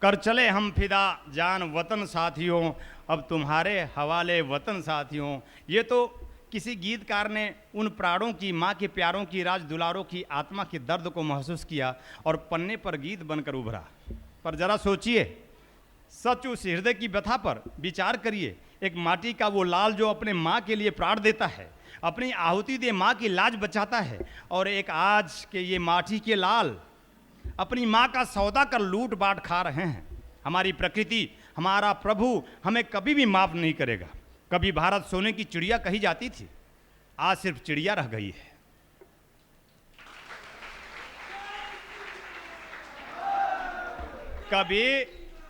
कर चले हम फिदा जान वतन साथियों, अब तुम्हारे हवाले वतन साथियों। ये तो किसी गीतकार ने उन प्राणों की, माँ के प्यारों की, राज दुलारों की आत्मा के दर्द को महसूस किया और पन्ने पर गीत बनकर उभरा। पर जरा सोचिए, सच उस हृदय की व्यथा पर विचार करिए। एक माटी का वो लाल जो अपने माँ के लिए प्राण देता है, अपनी आहुति दे माँ की लाज बचाता है, और एक आज के ये माटी के लाल अपनी माँ का सौदा कर लूट बांट खा रहे हैं। हमारी प्रकृति, हमारा प्रभु हमें कभी भी माफ नहीं करेगा। कभी भारत सोने की चिड़िया कही जाती थी, आज सिर्फ चिड़िया रह गई है।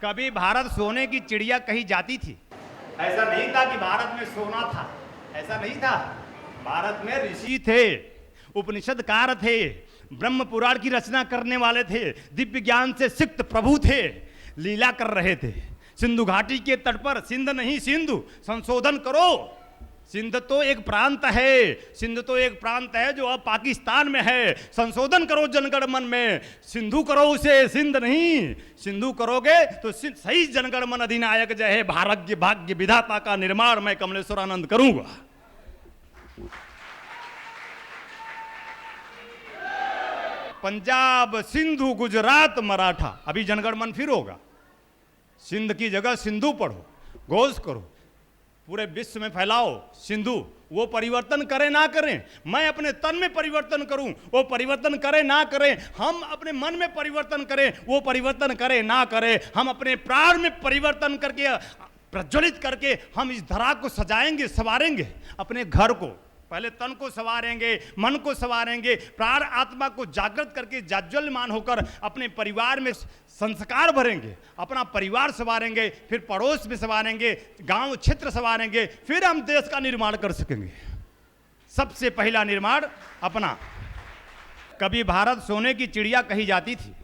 कभी भारत सोने की चिड़िया कही जाती थी। ऐसा नहीं था कि भारत में सोना था, ऐसा नहीं था। भारत में ऋषि थे, उपनिषदकार थे, ब्रह्म पुराण की रचना करने वाले थे, दिव्य ज्ञान से सिक्त प्रभु थे, लीला कर रहे थे। सिंधु घाटी के तट पर, सिंध नहीं सिंधु, संशोधन करो। सिंध तो एक प्रांत है, सिंध तो एक प्रांत है जो अब पाकिस्तान में है। संशोधन करो जनगण मन में, सिंधु करो उसे सिंध नहीं। सिंधु करोगे तो सही जनगण मन अधिनायक जय है, भारत भाग्य विधाता का निर्माण मैं कमलेश्वरानंद करूंगा। पंजाब, सिंधु, गुजरात, मराठा, अभी जनगण मन फिर होगा। सिंध की जगह सिंधु पढ़ो, घोष करो, पूरे विश्व में फैलाओ सिंधु। वो परिवर्तन करें ना करें, मैं अपने तन में परिवर्तन करूं, वो परिवर्तन करें ना करें, हम अपने मन में परिवर्तन करें, वो परिवर्तन करें ना करें, हम अपने प्राण में परिवर्तन करके, प्रज्वलित करके हम इस धरा को सजाएंगे, संवारेंगे। अपने घर को पहले तन को संवारेंगे, मन को संवारेंगे, प्राण आत्मा को जागृत करके जाज्वल्यमान होकर अपने परिवार में संस्कार भरेंगे, अपना परिवार संवारेंगे, फिर पड़ोस में संवारेंगे, गांव क्षेत्र संवारेंगे, फिर हम देश का निर्माण कर सकेंगे। सबसे पहला निर्माण अपना। कभी भारत सोने की चिड़िया कही जाती थी,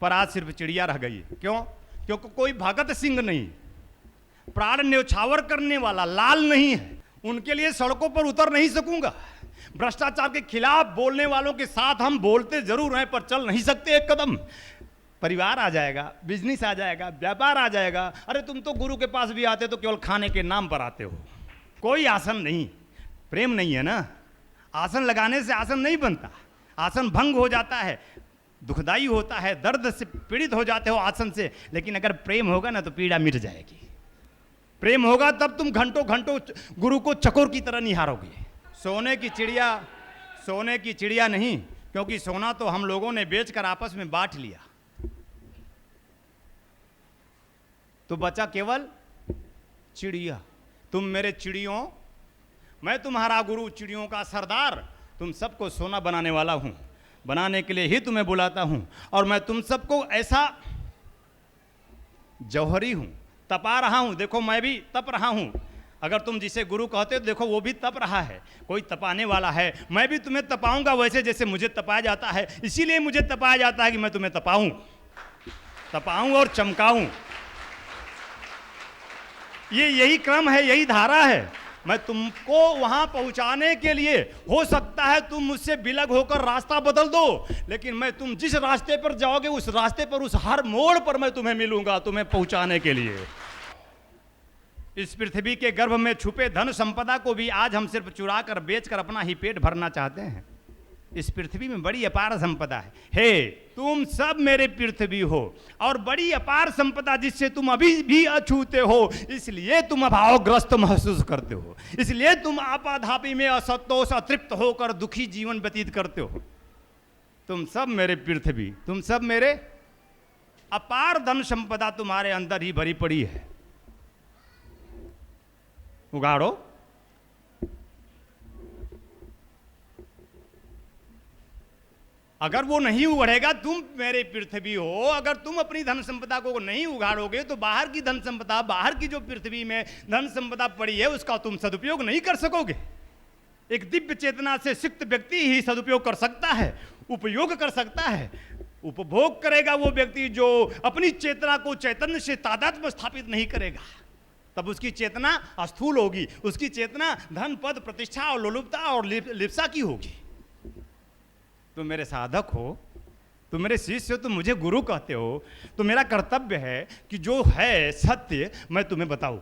पर आज सिर्फ चिड़िया रह गई। क्यों? क्योंकि कोई भगत सिंह नहीं, प्राण न्यौछावर करने वाला लाल नहीं है, उनके लिए सड़कों पर उतर नहीं सकूंगा। भ्रष्टाचार के खिलाफ बोलने वालों के साथ हम बोलते जरूर हैं, पर चल नहीं सकते एक कदम। परिवार आ जाएगा, बिजनेस आ जाएगा, व्यापार आ जाएगा। अरे तुम तो गुरु के पास भी आते तो केवल खाने के नाम पर आते हो, कोई आसन नहीं, प्रेम नहीं है ना। आसन लगाने से आसन नहीं बनता, आसन भंग हो जाता है, दुखदाई होता है, दर्द से पीड़ित हो जाते हो आसन से। लेकिन अगर प्रेम होगा ना तो पीड़ा मिट जाएगी। प्रेम होगा तब तुम घंटों घंटों गुरु को चकोर की तरह निहारोगे। सोने की चिड़िया, सोने की चिड़िया नहीं, क्योंकि सोना तो हम लोगों ने बेचकर आपस में बांट लिया, तो बचा केवल चिड़िया। तुम मेरे चिड़ियों, मैं तुम्हारा गुरु, चिड़ियों का सरदार, तुम सबको सोना बनाने वाला हूं। बनाने के लिए ही तुम्हें बुलाता हूं, और मैं तुम सबको ऐसा जौहरी हूं, तपा रहा हूं। देखो मैं भी तप रहा हूं। अगर तुम जिसे गुरु कहते हो, देखो वो भी तप रहा है, कोई तपाने वाला है। मैं भी तुम्हें तपाऊंगा वैसे जैसे मुझे तपाया जाता है। इसीलिए मुझे तपाया जाता है कि मैं तुम्हें तपाऊं, तपाऊं और चमकाऊं। यही क्रम है, यही धारा है। मैं तुमको वहां पहुंचाने के लिए, हो सकता है तुम मुझसे बिलग होकर रास्ता बदल दो, लेकिन मैं तुम जिस रास्ते पर जाओगे उस रास्ते पर, उस हर मोड़ पर मैं तुम्हें मिलूंगा, तुम्हें पहुंचाने के लिए। इस पृथ्वी के गर्भ में छुपे धन संपदा को भी आज हम सिर्फ चुरा कर, बेच कर अपना ही पेट भरना चाहते हैं। इस पृथ्वी में बड़ी अपार संपदा है। हे तुम सब मेरे पृथ्वी हो, और बड़ी अपार संपदा जिससे तुम अभी भी अछूते हो, इसलिए तुम अभावग्रस्त महसूस करते हो, इसलिए तुम आपाधापी में असंतोष, अतृप्त होकर दुखी जीवन व्यतीत करते हो। तुम सब मेरे पृथ्वी, तुम सब मेरे अपार धन संपदा तुम्हारे अंदर ही भरी पड़ी है। उगाड़ो। अगर वो नहीं उगड़ेगा, तुम मेरे पृथ्वी हो, अगर तुम अपनी धन संपदा को नहीं उगाड़ोगे तो बाहर की धन संपदा, बाहर की जो पृथ्वी में धन संपदा पड़ी है उसका तुम सदुपयोग नहीं कर सकोगे। एक दिव्य चेतना से सिक्त व्यक्ति ही सदुपयोग कर सकता है, उपयोग कर सकता है। उपभोग करेगा वो व्यक्ति जो अपनी चेतना को चैतन्य से तादात्म्य स्थापित नहीं करेगा, तब उसकी चेतना अस्थूल होगी, उसकी चेतना धन पद प्रतिष्ठा और लोलुपता और लिप्सा की होगी। तुम मेरे साधक हो, तुम मेरे शिष्य हो, तुम मुझे गुरु कहते हो, तो मेरा कर्तव्य है कि जो है सत्य मैं तुम्हें बताऊं।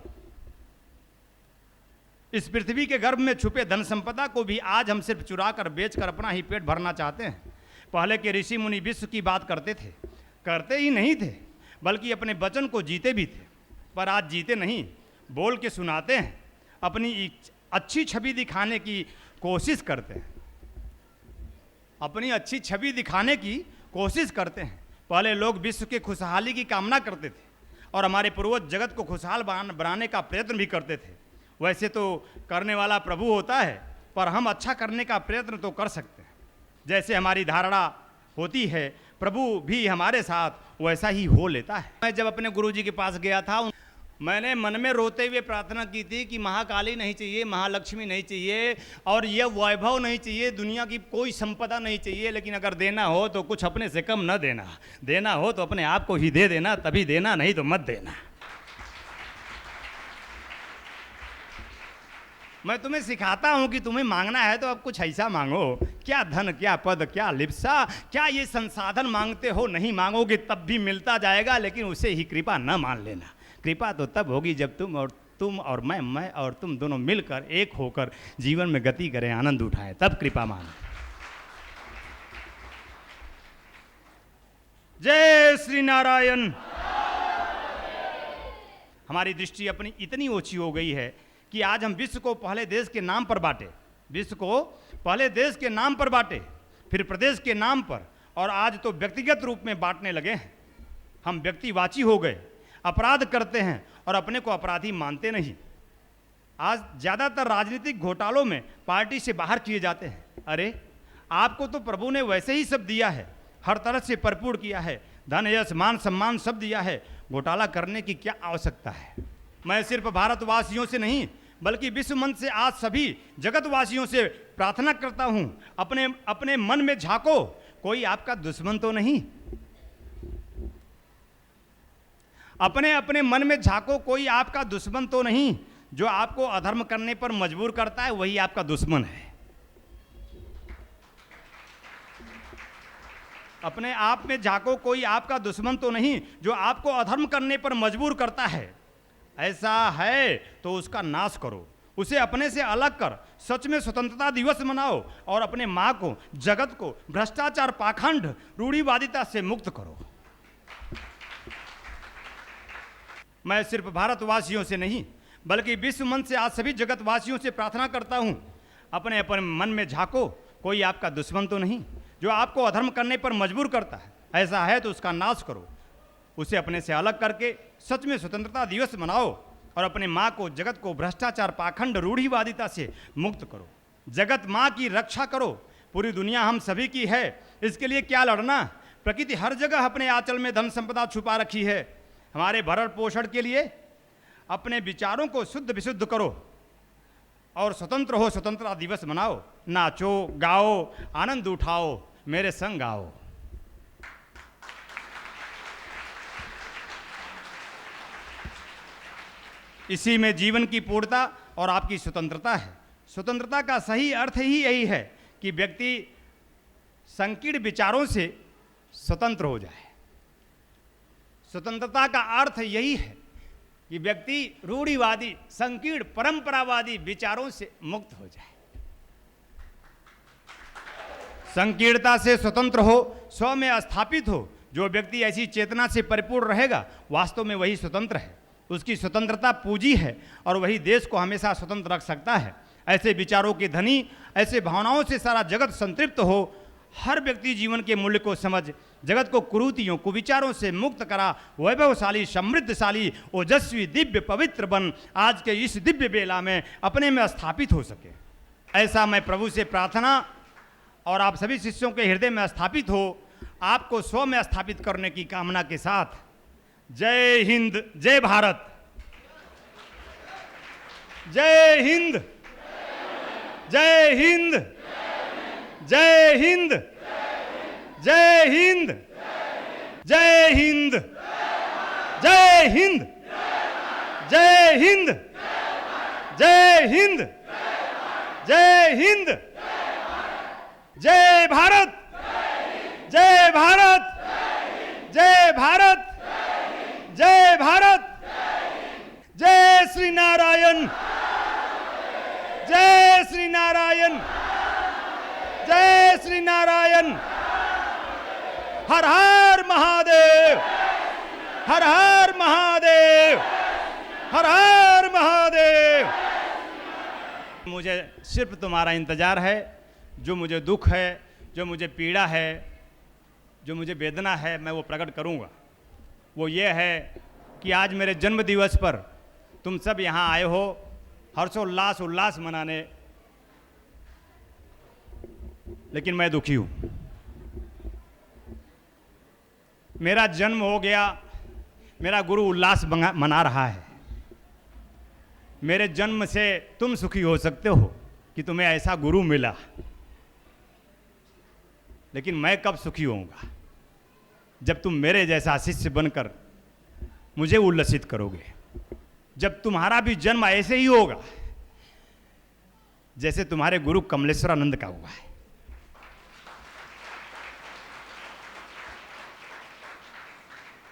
इस पृथ्वी के गर्भ में छुपे धन संपदा को भी आज हम सिर्फ चुरा कर बेच कर अपना ही पेट भरना चाहते हैं। पहले के ऋषि मुनि विश्व की बात करते थे, करते ही नहीं थे बल्कि अपने वचन को जीते भी थे। पर आज जीते नहीं, बोल के सुनाते हैं, अपनी अच्छी छवि दिखाने की कोशिश करते हैं, अपनी अच्छी छवि दिखाने की कोशिश करते हैं। पहले लोग विश्व के खुशहाली की कामना करते थे और हमारे पूर्वज जगत को खुशहाल बनाने का प्रयत्न भी करते थे। वैसे तो करने वाला प्रभु होता है, पर हम अच्छा करने का प्रयत्न तो कर सकते हैं। जैसे हमारी धारणा होती है, प्रभु भी हमारे साथ वैसा ही हो लेता है। मैं जब अपने गुरुजी के पास गया था, मैंने मन में रोते हुए प्रार्थना की थी कि महाकाली नहीं चाहिए, महालक्ष्मी नहीं चाहिए और यह वैभव नहीं चाहिए, दुनिया की कोई संपदा नहीं चाहिए, लेकिन अगर देना हो तो कुछ अपने से कम न देना, देना हो तो अपने आप को ही दे देना, तभी देना, नहीं तो मत देना। मैं तुम्हें सिखाता हूं कि तुम्हें मांगना है तो अब कुछ ऐसा मांगो, क्या धन, क्या पद, क्या लिप्सा, क्या ये संसाधन मांगते हो, नहीं मांगोगे तब भी मिलता जाएगा, लेकिन उसे ही कृपा न मान लेना। कृपा तो तब होगी जब तुम और मैं और तुम दोनों मिलकर एक होकर जीवन में गति करें, आनंद उठाएं, तब कृपा मानो। जय श्री नारायण। हमारी दृष्टि अपनी इतनी ओछी हो गई है कि आज हम विश्व को पहले देश के नाम पर बांटे, विश्व को पहले देश के नाम पर बांटे, फिर प्रदेश के नाम पर, और आज तो व्यक्तिगत रूप में बांटने लगे हैं। हम व्यक्तिवाची हो गए, अपराध करते हैं और अपने को अपराधी मानते नहीं। आज ज़्यादातर राजनीतिक घोटालों में पार्टी से बाहर किए जाते हैं। अरे आपको तो प्रभु ने वैसे ही सब दिया है, हर तरह से भरपूर किया है, धन यश मान सम्मान सब दिया है, घोटाला करने की क्या आवश्यकता है। मैं सिर्फ भारतवासियों से नहीं बल्कि विश्व मन से आज सभी जगतवासियों से प्रार्थना करता हूं, अपने अपने मन में झांको, कोई आपका दुश्मन तो नहीं। अपने अपने मन में झांको, कोई आपका दुश्मन तो नहीं। जो आपको अधर्म करने पर मजबूर करता है वही आपका दुश्मन है। अपने आप में झांको, कोई आपका दुश्मन तो नहीं जो आपको अधर्म करने पर मजबूर करता है। ऐसा है तो उसका नाश करो, उसे अपने से अलग कर, सच में स्वतंत्रता दिवस मनाओ और अपने माँ को, जगत को भ्रष्टाचार, पाखंड, रूढ़िवादिता से मुक्त करो। मैं सिर्फ भारतवासियों से नहीं बल्कि विश्व मन से आज सभी जगतवासियों से प्रार्थना करता हूं, अपने अपने मन में झांको, कोई आपका दुश्मन तो नहीं जो आपको अधर्म करने पर मजबूर करता है। ऐसा है तो उसका नाश करो, उसे अपने से अलग करके सच में स्वतंत्रता दिवस मनाओ और अपने माँ को, जगत को भ्रष्टाचार, पाखंड, रूढ़िवादिता से मुक्त करो। जगत माँ की रक्षा करो, पूरी दुनिया हम सभी की है, इसके लिए क्या लड़ना। प्रकृति हर जगह अपने आंचल में धन संपदा छुपा रखी है। हमारे भरण पोषण के लिए अपने विचारों को शुद्ध विशुद्ध करो और स्वतंत्र हो, स्वतंत्रता दिवस मनाओ, नाचो गाओ, आनंद उठाओ, मेरे संग आओ। इसी में जीवन की पूर्णता और आपकी स्वतंत्रता है। स्वतंत्रता का सही अर्थ ही यही है कि व्यक्ति संकीर्ण विचारों से स्वतंत्र हो जाए। स्वतंत्रता का अर्थ यही है कि व्यक्ति रूढ़िवादी, संकीर्ण, परंपरावादी विचारों से मुक्त हो जाए, संकीर्णता से स्वतंत्र हो, स्व में स्थापित हो। जो व्यक्ति ऐसी चेतना से परिपूर्ण रहेगा वास्तव में वही स्वतंत्र है, उसकी स्वतंत्रता पूंजी है और वही देश को हमेशा स्वतंत्र रख सकता है। ऐसे विचारों के धनी, ऐसे भावनाओं से सारा जगत संतृप्त हो। हर व्यक्ति जीवन के मूल्य को समझ जगत को कुरीतियों, कुविचारों से मुक्त करा, वैभवशाली, समृद्धशाली, ओजस्वी, दिव्य, पवित्र बन आज के इस दिव्य बेला में अपने में स्थापित हो सके। ऐसा मैं प्रभु से प्रार्थना और आप सभी शिष्यों के हृदय में स्थापित हो, आपको स्व में स्थापित करने की कामना के साथ जय हिंद, जय भारत। जय हिंद, जय हिंद, जय हिंद, जय हिंद, जय हिंद, जय हिंद, जय हिंद, जय हिंद, जय हिंद, जय भारत, जय भारत, नारायण, जय श्री नारायण। हर हर महादेव, हर हर महादेव, हर हर महादेव। मुझे सिर्फ तुम्हारा इंतजार है। जो मुझे दुख है, जो मुझे पीड़ा है, जो मुझे वेदना है, मैं वो प्रकट करूंगा। वो ये है कि आज मेरे जन्म दिवस पर तुम सब यहाँ आए हो हर्षोल्लास उल्लास मनाने, लेकिन मैं दुखी हूं। मेरा जन्म हो गया, मेरा गुरु उल्लास मना रहा है। मेरे जन्म से तुम सुखी हो सकते हो कि तुम्हें ऐसा गुरु मिला, लेकिन मैं कब सुखी होऊंगा? जब तुम मेरे जैसा शिष्य बनकर मुझे उल्लसित करोगे, जब तुम्हारा भी जन्म ऐसे ही होगा जैसे तुम्हारे गुरु कमलेश्वरानंद का हुआ है।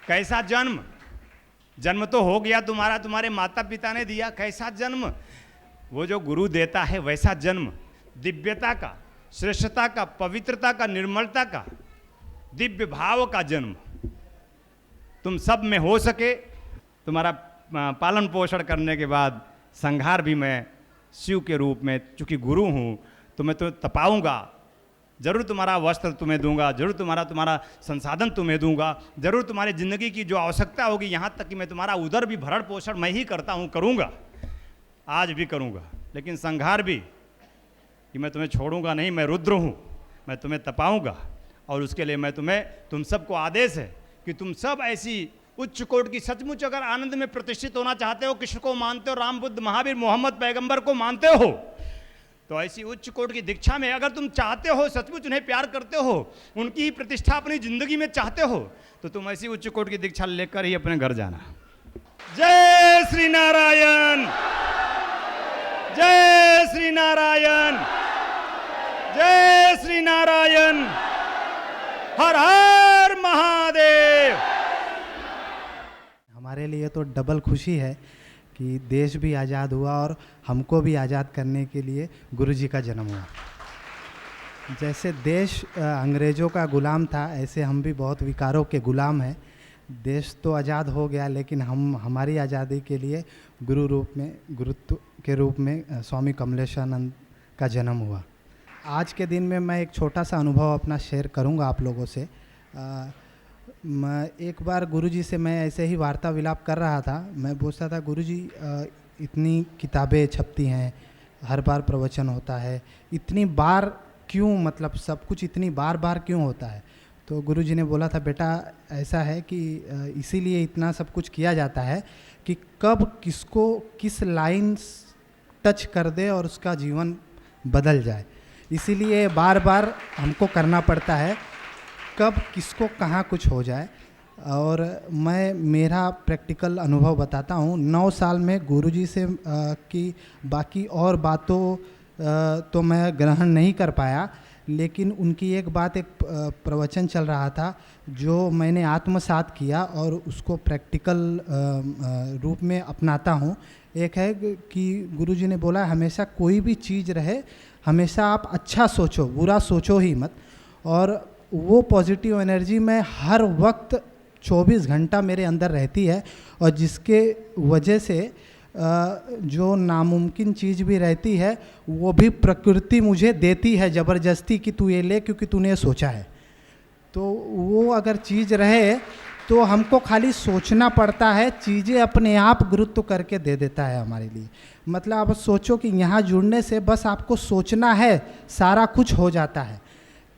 कैसा जन्म? जन्म तो हो गया तुम्हारा, तुम्हारे माता पिता ने दिया। कैसा जन्म? वो जो गुरु देता है वैसा जन्म, दिव्यता का, श्रेष्ठता का, पवित्रता का, निर्मलता का, दिव्य भाव का जन्म तुम सब में हो सके। तुम्हारा पालन पोषण करने के बाद संहार भी मैं शिव के रूप में, चूंकि गुरु हूँ, तो मैं तो तपाऊंगा। जरूर तुम्हारा वस्त्र तुम्हें दूंगा, जरूर तुम्हारा संसाधन तुम्हें दूंगा, जरूर तुम्हारी ज़िंदगी की जो आवश्यकता होगी, यहाँ तक कि मैं तुम्हारा उधर भी भरण पोषण मैं ही करता हूँ, करूँगा, आज भी करूँगा। लेकिन संहार भी कि मैं तुम्हें छोड़ूंगा नहीं, मैं रुद्र हूँ, मैं तुम्हें तपाऊंगा। और उसके लिए मैं तुम सबको आदेश है कि तुम सब ऐसी उच्च कोट की, सचमुच अगर आनंद में प्रतिष्ठित होना चाहते हो, कृष्ण को मानते हो, राम बुद्ध महावीर मोहम्मद पैगंबर को मानते हो, तो ऐसी उच्च कोट की दीक्षा में अगर तुम चाहते हो, सचमुच उन्हें प्यार करते हो, उनकी ही प्रतिष्ठा अपनी जिंदगी में चाहते हो, तो तुम ऐसी उच्च कोट की दीक्षा लेकर ही अपने घर जाना। जय श्री नारायण, जय श्री नारायण, जय श्री नारायण। हर हर महादेव। हमारे लिए तो डबल खुशी है कि देश भी आज़ाद हुआ और हमको भी आज़ाद करने के लिए गुरुजी का जन्म हुआ। जैसे देश अंग्रेज़ों का गुलाम था, ऐसे हम भी बहुत विकारों के गुलाम हैं। देश तो आज़ाद हो गया, लेकिन हमारी आज़ादी के लिए गुरुत्व के रूप में स्वामी कमलेशानंद का जन्म हुआ। आज के दिन में मैं एक छोटा सा अनुभव अपना शेयर करूंगा आप लोगों से। मैं एक बार गुरुजी से मैं ऐसे ही वार्ता विलाप कर रहा था। मैं पूछता था, गुरुजी इतनी किताबें छपती हैं, हर बार प्रवचन होता है, इतनी बार क्यों, मतलब सब कुछ इतनी बार बार क्यों होता है? तो गुरुजी ने बोला था, बेटा ऐसा है कि इसीलिए इतना सब कुछ किया जाता है कि कब किसको किस लाइन टच कर दे और उसका जीवन बदल जाए। इसीलिए बार बार हमको करना पड़ता है, कब किसको कहाँ कुछ हो जाए। और मैं मेरा प्रैक्टिकल अनुभव बताता हूँ। 9 साल में गुरुजी से की बाकी और बातों तो मैं ग्रहण नहीं कर पाया, लेकिन उनकी एक बात, एक प्रवचन चल रहा था जो मैंने आत्मसात किया और उसको प्रैक्टिकल रूप में अपनाता हूँ। एक है कि गुरुजी ने बोला, हमेशा कोई भी चीज़ रहे, हमेशा आप अच्छा सोचो, बुरा सोचो ही मत। और वो पॉजिटिव एनर्जी में हर वक्त 24 घंटा मेरे अंदर रहती है, और जिसके वजह से जो नामुमकिन चीज़ भी रहती है वो भी प्रकृति मुझे देती है ज़बरदस्ती कि तू ये ले, क्योंकि तूने ये सोचा है। तो वो अगर चीज़ रहे तो हमको खाली सोचना पड़ता है, चीज़ें अपने आप गुरुत्व करके दे देता है हमारे लिए। मतलब आप सोचो कि यहाँ जुड़ने से बस आपको सोचना है, सारा कुछ हो जाता है।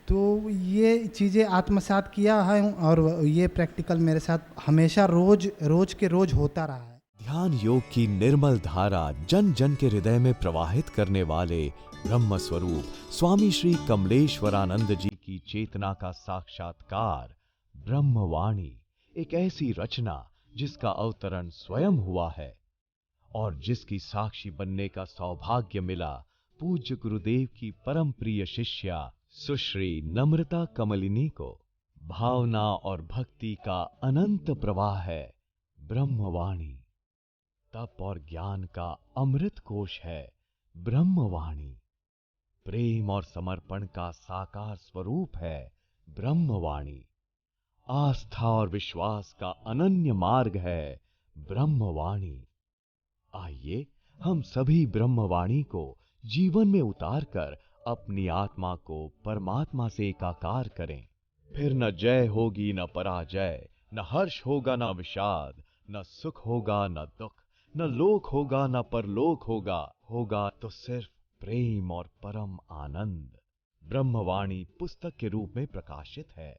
तो ये चीज़ें आत्मसात किया है और ये प्रैक्टिकल मेरे साथ हमेशा रोज के रोज होता रहा है। ध्यान योग की निर्मल धारा जन जन के हृदय में प्रवाहित करने वाले ब्रह्म स्वरूप स्वामी श्री कमलेश्वरानंद जी की चेतना का साक्षात्कार ब्रह्मवाणी, एक ऐसी रचना जिसका अवतरण स्वयं हुआ है और जिसकी साक्षी बनने का सौभाग्य मिला पूज्य गुरुदेव की परम प्रिय शिष्या सुश्री नम्रता कमलिनी को। भावना और भक्ति का अनंत प्रवाह है ब्रह्मवाणी। तप और ज्ञान का अमृत कोश है ब्रह्मवाणी। प्रेम और समर्पण का साकार स्वरूप है ब्रह्मवाणी। आस्था और विश्वास का अनन्य मार्ग है ब्रह्मवाणी। आइए हम सभी ब्रह्मवाणी को जीवन में उतारकर अपनी आत्मा को परमात्मा से एकाकार करें। फिर न जय होगी न पराजय, न हर्ष होगा न विषाद, न सुख होगा न दुख, न लोक होगा न परलोक होगा, होगा तो सिर्फ प्रेम और परम आनंद। ब्रह्मवाणी पुस्तक के रूप में प्रकाशित है।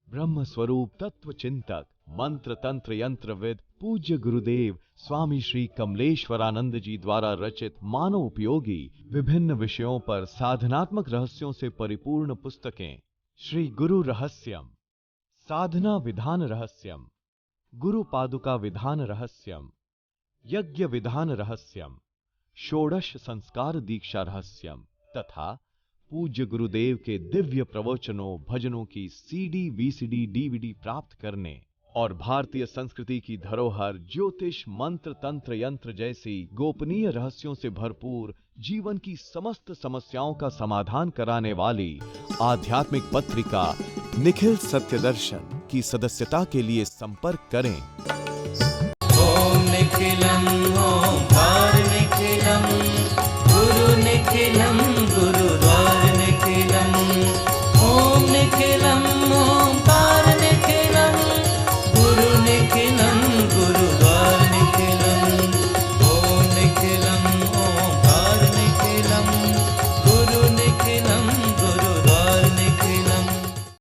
ब्रह्म स्वरूप तत्व चिंतक, मंत्र तंत्र यंत्रविद पूज्य गुरुदेव स्वामी श्री कमलेश्वरानंद जी द्वारा रचित मानव उपयोगी विभिन्न विषयों पर साधनात्मक रहस्यों से परिपूर्ण पुस्तकें श्री गुरु रहस्यम, साधना विधान रहस्यम, गुरु पादुका विधान रहस्यम, यज्ञ विधान रहस्यम, षोडश संस्कार दीक्षा रहस्यम तथा पूज्य गुरुदेव के दिव्य प्रवचनों भजनों की सीडी वीसीडी डीवीडी प्राप्त करने और भारतीय संस्कृति की धरोहर ज्योतिष मंत्र तंत्र यंत्र जैसी गोपनीय रहस्यों से भरपूर जीवन की समस्त समस्याओं का समाधान कराने वाली आध्यात्मिक पत्रिका निखिल सत्य दर्शन की सदस्यता के लिए संपर्क करें। ओम निखिलम्